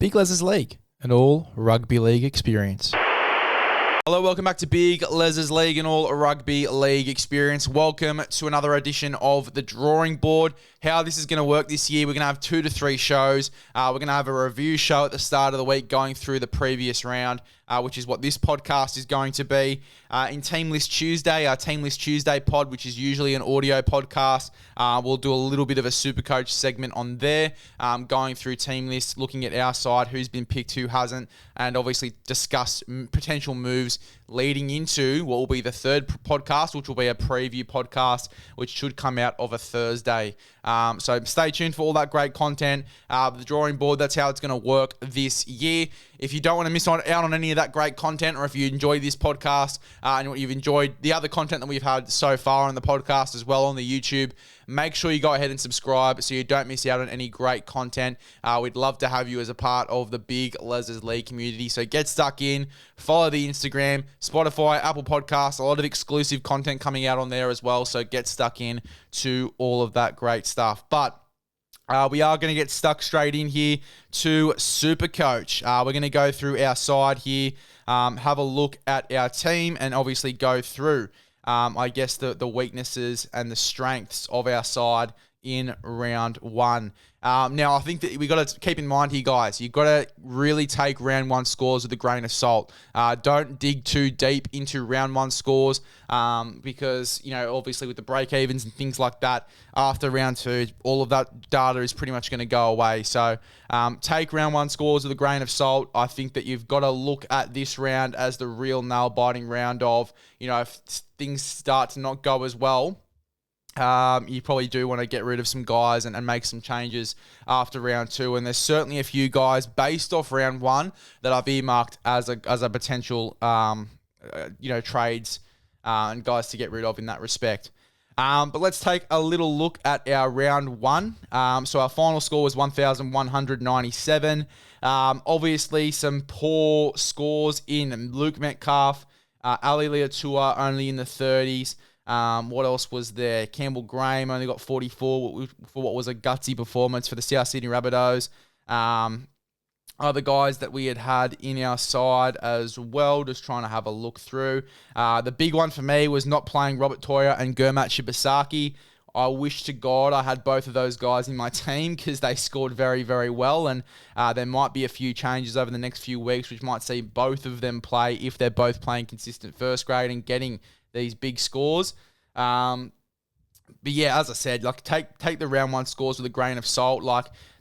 Big LEZ'S League, an all rugby league experience. Hello, welcome back to Big LEZ'S League, an all rugby league experience. Welcome to another edition of The Drawing Board. How this is going to work this year, we're going to have 2 to 3 shows. We're going to have a review show at the start of the week going through the previous round, which is what this podcast is going to be. In Team List Tuesday, our Team List Tuesday pod, which is usually an audio podcast, we'll do a little bit of a SuperCoach segment on there, going through team lists, looking at our side, who's been picked, who hasn't, and obviously discuss potential moves leading into what will be the third podcast, which will be a preview podcast, which should come out of a Thursday. So stay tuned for all that great content. The Drawing Board, that's how it's going to work this year. If you don't want to miss out on any of that great content, or if you enjoy this podcast and you've enjoyed the other content that we've had so far on the podcast as well on the YouTube, make sure you go ahead and subscribe so you don't miss out on any great content. We'd love to have you as a part of the Big LEZ'S League community. So get stuck in, follow the Instagram, Spotify, Apple Podcasts, a lot of exclusive content coming out on there as well. So get stuck in to all of that great stuff. But we are going to get stuck straight in here to SuperCoach. We're going to go through our side here, have a look at our team, and obviously go through, I guess, the weaknesses and the strengths of our side in round one. Now, I think that we got to keep in mind here, guys, you've got to really take round one scores with a grain of salt. Don't dig too deep into round one scores because, obviously with the break-evens and things like that, after round two, all of that data is pretty much going to go away. So take round one scores with a grain of salt. I think that you've got to look at this round as the real nail-biting round of, if things start to not go as well, you probably do want to get rid of some guys and make some changes after round two. And there's certainly a few guys based off round one that I've earmarked as a potential, trades and guys to get rid of in that respect. But let's take a little look at our round one. So our final score was 1,197. Obviously, some poor scores in Luke Metcalf, Ali Leatua only in the 30s. What else was there? Campbell Graham only got 44 for what was a gutsy performance for the South Sydney Rabbitohs. Other guys that we had in our side as well, just trying to have a look through. The big one for me was not playing Robert Toya and Gurmat Shibasaki. I wish to God I had both of those guys in my team because they scored very, very well. And there might be a few changes over the next few weeks, which might see both of them play if they're both playing consistent first grade and getting these big scores. But yeah, as I said, take the round one scores with a grain of salt.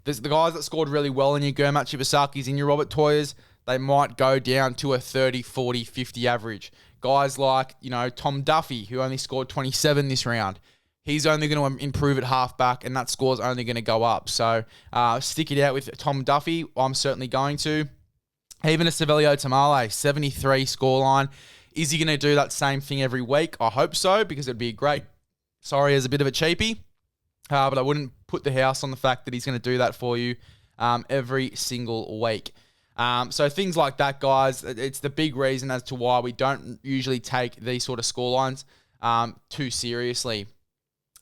There's the guys that scored really well in your Gurmat Shibasakis, in your Robert Toyas, they might go down to a 30, 40, 50 average. Guys like, Tom Duffy, who only scored 27 this round, he's only going to improve at halfback, and that score's only going to go up. So stick it out with Tom Duffy. I'm certainly going to. Even a Savelio Tamale, 73 scoreline. Is he going to do that same thing every week? I hope so, because it'd be great. Sorry, as a bit of a cheapie, but I wouldn't put the house on the fact that he's going to do that for you every single week. So things like that, guys, it's the big reason as to why we don't usually take these sort of scorelines too seriously.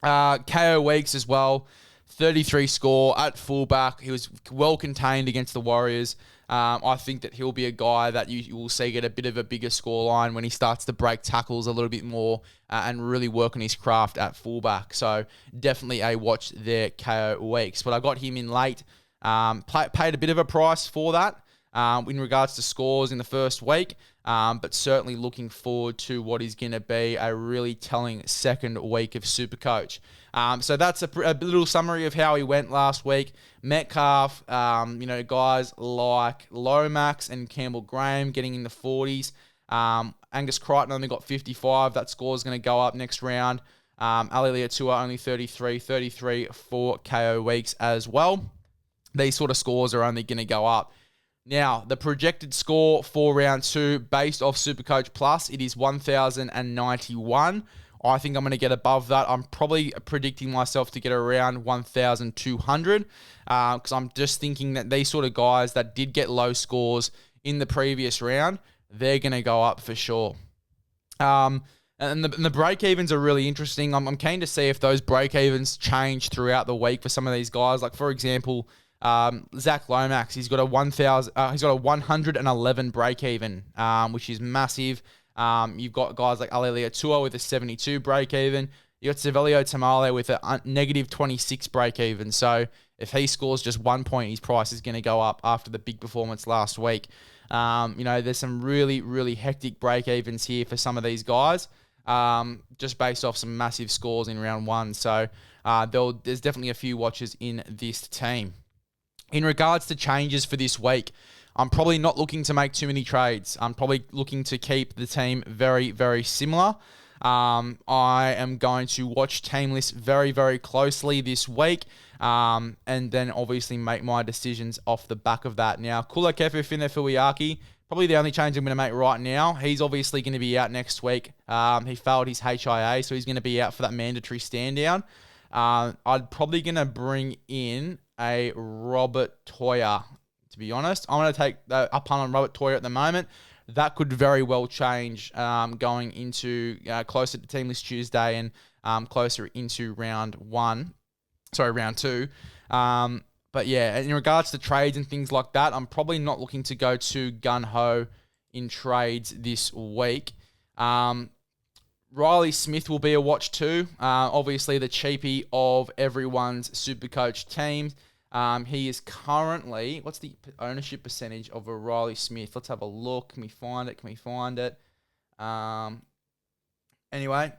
KO Weeks as well, 33 score at fullback. He was well contained against the Warriors. I think that he'll be a guy that you will see get a bit of a bigger scoreline when he starts to break tackles a little bit more and really work on his craft at fullback. So definitely a watch there, KO Weeks. But I got him in late, paid a bit of a price for that in regards to scores in the first week, but certainly looking forward to what is going to be a really telling second week of SuperCoach. So that's a little summary of how he went last week. Metcalf, guys like Lomax and Campbell Graham getting in the 40s. Angus Crichton only got 55. That score is going to go up next round. Ali Leatua only 33 for KO Weeks as well. These sort of scores are only going to go up. Now, the projected score for round two, based off SuperCoach Plus, it is 1,091. I think I'm going to get above that. I'm probably predicting myself to get around 1,200 because I'm just thinking that these sort of guys that did get low scores in the previous round, they're going to go up for sure. And the break-evens are really interesting. I'm keen to see if those break-evens change throughout the week for some of these guys. Like, for example, Zach Lomax, he's got a 111 break even, which is massive. You've got guys like Ali Leatua with a 72 break even. You got Savelio Tamale with a negative 26 break even. So if he scores just 1 point, his price is going to go up after the big performance last week. There's some really, really hectic break evens here for some of these guys, just based off some massive scores in round one. So there's definitely a few watches in this team. In regards to changes for this week, I'm probably not looking to make too many trades. I'm probably looking to keep the team very, very similar. I am going to watch team lists very, very closely this week, and then obviously make my decisions off the back of that. Now, Kula Kefu Finefiliaki, probably the only change I'm going to make right now. He's obviously going to be out next week. He failed his HIA, so he's going to be out for that mandatory stand down. I'm probably going to bring in a Robert Toya, to be honest. I'm going to take a punt on Robert Toya at the moment. That could very well change going into closer to Team List Tuesday and closer into round two. But yeah, in regards to trades and things like that, I'm probably not looking to go too gun-ho in trades this week. Riley Smith will be a watch too. Obviously, the cheapie of everyone's SuperCoach team. He is currently, what's the ownership percentage of a Riley Smith? Let's have a look. Can we find it? Anyway,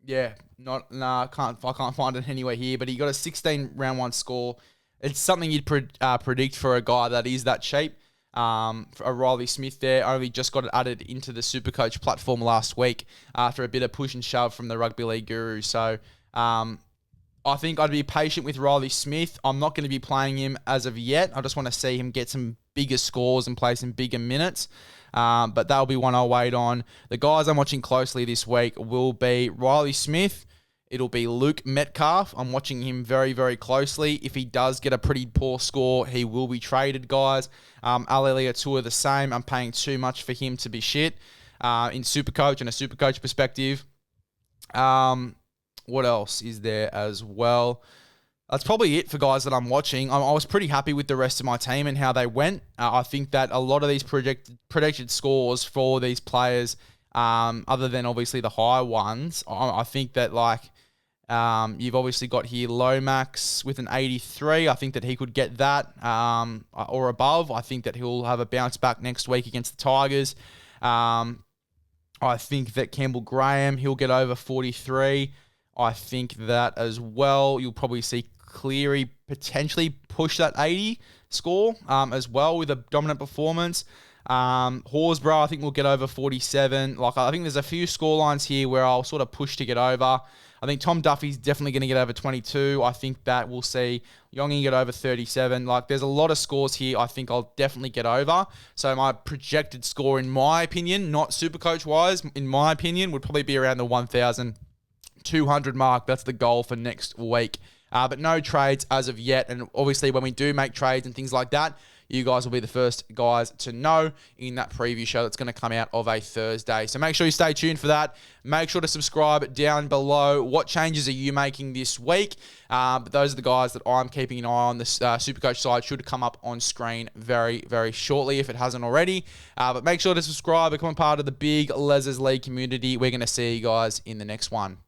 yeah, I can't find it anywhere here, but he got a 16 round one score. It's something you'd predict for a guy that is that cheap. For a Riley Smith there, only just got it added into the SuperCoach platform last week after a bit of push and shove from the Rugby League Guru. So, I think I'd be patient with Riley Smith. I'm not going to be playing him as of yet. I just want to see him get some bigger scores and play some bigger minutes. But that'll be one I'll wait on. The guys I'm watching closely this week will be Riley Smith. It'll be Luke Metcalf. I'm watching him very, very closely. If he does get a pretty poor score, he will be traded, guys. Ali Leatua the same. I'm paying too much for him to be shit in SuperCoach and a SuperCoach perspective. What else is there as well? That's probably it for guys that I'm watching. I was pretty happy with the rest of my team and how they went. I think that a lot of these predicted scores for these players, other than obviously the high ones, I think that you've obviously got here Lomax with an 83. I think that he could get that or above. I think that he'll have a bounce back next week against the Tigers. I think that Campbell Graham, he'll get over 43. I think that as well, you'll probably see Cleary potentially push that 80 score as well with a dominant performance. Horsburgh, I think, will get over 47. I think there's a few score lines here where I'll sort of push to get over. I think Tom Duffy's definitely going to get over 22. I think that we'll see Yongi get over 37. There's a lot of scores here I think I'll definitely get over. So my projected score, in my opinion, not SuperCoach-wise, in my opinion, would probably be around the 1,200 mark. That's the goal for next week. But no trades as of yet. And obviously, when we do make trades and things like that, you guys will be the first guys to know in that preview show that's going to come out of a Thursday. So make sure you stay tuned for that. Make sure to subscribe down below. What changes are you making this week? But those are the guys that I'm keeping an eye on. The SuperCoach side should come up on screen very, very shortly if it hasn't already. But make sure to subscribe, become a part of the big LEZ'S League community. We're going to see you guys in the next one.